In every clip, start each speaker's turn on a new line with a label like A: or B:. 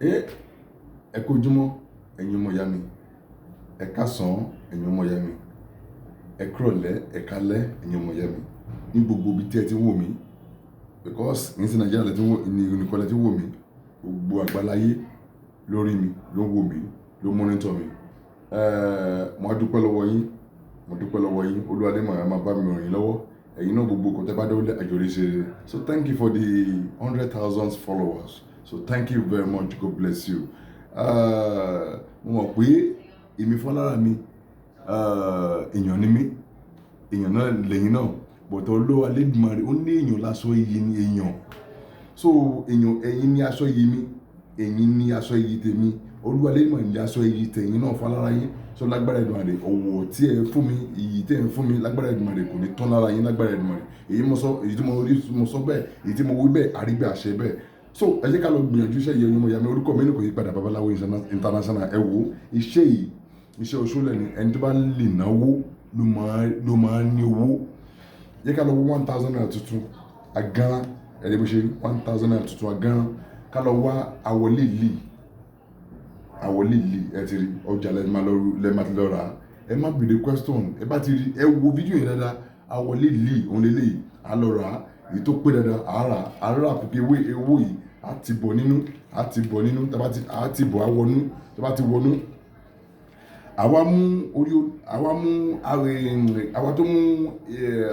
A: ẹ kú ojúmọ́ ẹ̀yin ọmọ ìyá mi, ẹ káàsán ẹ̀yin ọmọ ìyá mi, ẹ kúrọ̀lẹ́ ẹ káalẹ́ ẹ̀yin ọmọ ìyá mi ní gbogbo ibi tí ẹ ti wò mí, because ní sí Nàìjíríà lẹ ti wò ní oníkọ́ lẹ ti wò mí, gbogbo àgbáláyé lórí mi ló wò mí ló mọ́nítọ̀ mi. Mo dúpẹ́ lọ́wọ́ yín, Olúwa lè máa bá mi ràn yín lọ́wọ́. Ẹ̀yin náà gbogbo kò tẹ́ bá dọ́wọ́lé àjòrí ṣe. So thank you for the 100,000 followers. So thank you very much. God bless you. Mo mọ̀ pé èmi fọ́lára mi èèyàn ni mí, èèyàn náà lẹ́yìn náà, bọ̀tọ̀ Olúwa Lédùmarè ó ní èèyàn láṣọ iyì ni èèyàn. So èèyàn ẹ̀yin ní aṣọ iyì mi, ẹ̀yin ní aṣọ iyì tèmi, Olúwa Lédùmarè ní aṣọ iyì tẹ̀yin náà fọ́lára yín. So lágbára Èdùmàrè ọ̀wọ̀ tí ẹ fún mi, iyì tí ẹ fún mi lágbára Èdùmàrè kò ní tán lára yín lágbára Èdùmàrè. Èyí tí mo sọ bẹ́ẹ̀, èyí tí mo wí bẹ́ẹ̀, àrígbé àṣẹ bẹ́ẹ̀. So ẹ jẹ́ ká lọ gbìyànjú iṣẹ́ yẹn ọmọ ìyá mi, orúkọ mi ní kò yí padà, Babaláwo International. Ẹ wo iṣẹ́ yìí, iṣẹ́ Osole ni, ẹni tó bá lè náwó ló máa ní owó. Jẹ́ ká lọ wọ 1,000 naira tuntun agánrán, ẹ̀rí bó ṣe rí 1,000 naira tuntun agánrán. Ká lọ wá àwọlé ìlì ẹ ti rí ọjà lẹ́ẹ̀ máa ti lọ rà á. Ẹ má bèrè question, ẹ bá ti rí ẹ wo fídíò yẹn dáadáa. Àwọlé ìlì òun lélẹ́yìí, a lọ rà á, èyí tó pé dáadáa à rà pípé ewé yìí á ti bọ̀ nínú, á ti bọ̀ àwọnú, tó bá ti wọnú. Àwa tó mú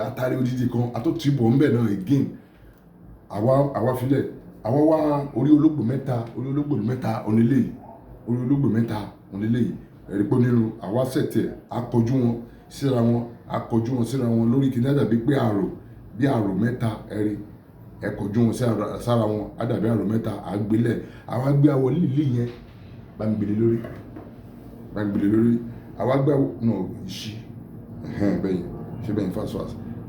A: àtàrí odidi kan, a tó ti bọ̀ ńbẹ̀ náà again. Àwa filẹ̀, àwa wá orí ológbò mẹ́ta onílé, ẹ̀rí pé nínú àwa sẹ̀tẹ̀ akọjú wọn síra wọn lórí kìíní àdàbí pé àrò mẹ́ta ẹ̀rí ẹ̀kọjú wọn sára wọn àdàbí àrò mẹ́ta àgbélẹ̀. Àwa gbé àwọlé ìlì yẹn bá ń gbélé lórí, àwa gbé ìṣí bẹ́yìn fast.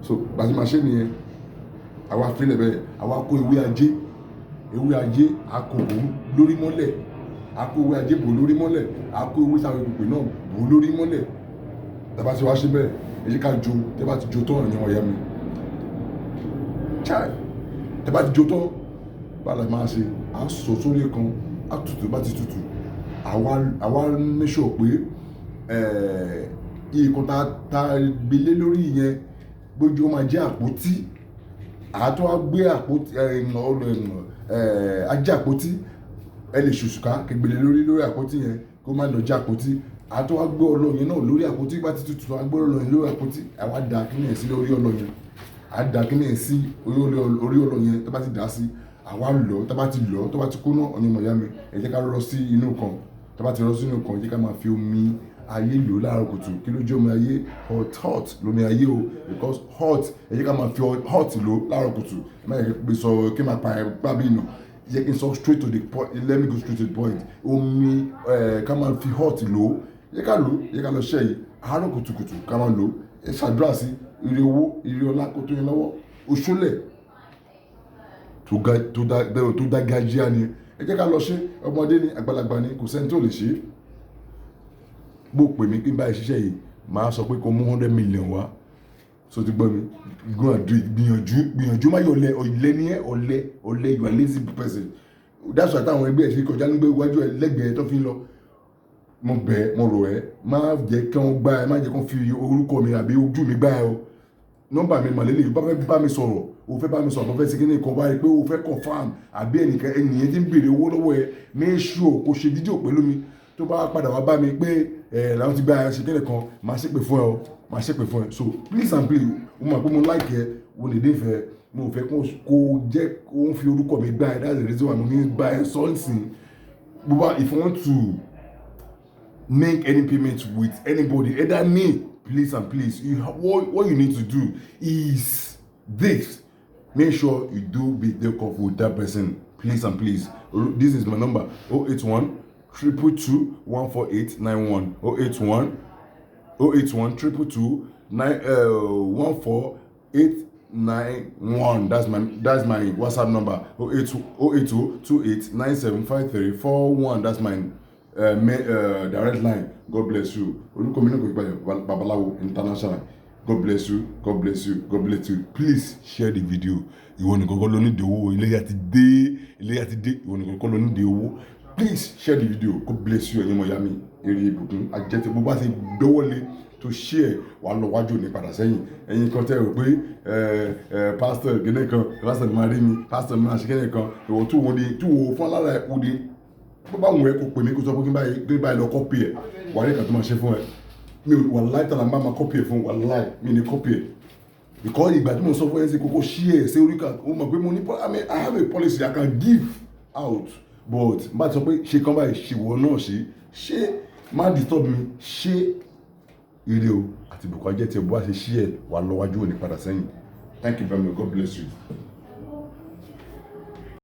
A: So bá ti máa ṣe nìyẹn, àwa filẹ̀ bẹ́ẹ̀, àwa kó ewé ajé akọ̀bù lórí mọ́lẹ̀, akó ewé ajé bò lórí mọ́lẹ̀, akó ewé sáré pèpè náà bò lórí mọ́lẹ̀. Tàbá ti wá ṣe bẹ́ẹ̀, ẹ jẹ́ ká jó, tẹ́ bá ti jó tán ẹ̀yin ọ̀yá mi, tẹ́ bá ti jó tán bá la máa ṣe, à sọ sórí kan, à tutù, bá ti tutù, àwa make sure pé ìkan ta gbélé lórí yẹn gbójú ó máa jẹ́ àpótí. Àtọ́ wá gbé àpótí ajé àpótí, ẹ lè ṣùṣùká kẹgbẹ̀lé lórí àpótí yẹn kó má lọ jẹ́ àpótí. Àtọ́ wá gbé ọlọ yẹn náà lórí àpótí, bá ti tutù wá gbé ọlọ yẹn lórí àpótí. Àwa dà kíní ẹ̀ sí lórí ọlọ yẹn, orí ọlọ yẹn tó bá ti dà sí, àwa lọ, tó bá ti kóná ọ̀nà ìmọ̀ ìyá mi, ẹ jẹ́ ká rọ́ sí inú kan. Tó bá ti rọ́ sí inú kan, ẹ jẹ́ ká máa fi omi ayé lò láàárọ̀ kùtù. Kí ló jẹ́ omi ayé? Hot lómi ayé o, because hot, ẹ jẹ́ ká máa fi hot lò láàárọ̀ kùtù. Ẹ má yẹ kí sọ kí máa pa bí inú, yẹ kí n sọ straight to the point. Let me go straight to the point. Omi ká máa fi hot lò, yẹ ká lọ ṣẹ́ yìí àárọ̀ kùtùkùtù ká máa lò. Ẹ ṣàdúrà sí ire owó, ire ọlá kó tó yẹn lọ́wọ́. Osole tó dágájíá ni, ẹ jẹ́ ká lọ ṣe. Ọmọdé ni àgbàlagbà ni, kò sẹ́ni tó lè ṣe. Bó pè mí kí n bá ṣiṣẹ́ yìí, màá sọ pé kó mú 100 million wá. So ti gbọ́ mi, gbìyànjú má yọ ọ̀lẹ ní ẹ, ọ̀lẹ, you are lazy person. That's why táwọn ẹgbẹ́ ẹ̀ ṣe kọjá nígbà iwájú ẹ lẹ́gbẹ̀ẹ́ tó fi ń lọ. Mo rọ̀ ẹ́, má jẹ́ kí wọ́n gbá ẹ, má jẹ́ kí wọ́n fi orúkọ mi àbí ojú mi gbá ẹ o. Nọ́mbà mi màlélẹ̀, bá mi sọ̀rọ̀, o fẹ́ bá mi sọ̀rọ̀, o fẹ́ sí kíní kan wáyé pé o fẹ́ confirm àbí ẹnìyẹn tí ń béèrè owó lọ́wọ́ ẹ, make sure kó ṣe fídíò pẹ̀lú mi. Tó bá padà wá bá mi pé làwọn ti gbá ẹ ṣe kíní kan, máa ṣépè fún ẹ. So please and please, mo mọ̀ pé mo like ẹ, mo lè nífẹ̀ẹ́, mo fẹ́ kó jẹ́ kó ń fi orúkọ mi gbá ẹ. That's the reason why mo ní gbá ẹ sọ́ọ̀sìn. If you want to make any payment with anybody, either me, please and please, what you need to do is this: make sure you do video call with that person, please and please. This is my number: 081 222 14891. 081 222 14891. That's my WhatsApp number. 082 28 975341. That's my direct line. God bless you. Orúkọ mi náà kò gbàgbé, Babaláwo International. God bless you. God bless you. God bless you. Please share the video. Ìwọ nìkan kọ́ ló ní ìdí owó. Ilé yà ti dé. Ìwọ nìkan kọ́ ló ní ìdí owó. please share the video. God bless you ẹ̀yin ọmọ ìyá mi èrè ìbùkún àjẹtẹ bó bá ti gbọ́wọ́lé to share wà lọ wájú ní padà sẹ́yìn ẹ̀yin kan tẹ́ rò pé pastor gẹ́nẹ́ kan pastor máa rí mi pastor máa ṣe gẹ́nẹ́ kan ìwọ tó wo fún alára ẹ̀ wò de bó bá wù ẹ́ kó pè mí kó sọ pé kí n báyìí lọ copy ẹ̀ wà á rí kan tó máa ṣe fún ẹ mi wà láì tàn àmà máa copy ẹ̀ fún wà láì mi ní copy ẹ̀ because ìgbà tí mo sọ fún ẹ sí kókó share ṣé orí kan ó mọ̀ pé mo ní I have a policy I can give out but bá ti sọ pé ṣe kan báyìí ṣèwọ náà ṣe má disturb mi ṣe ire o àti bùkọ́ jẹ́ tí ẹ bó wá ṣe ṣí ẹ̀ wà lọ́wájú òní padà sẹ́yìn. Thank you very much. God bless you.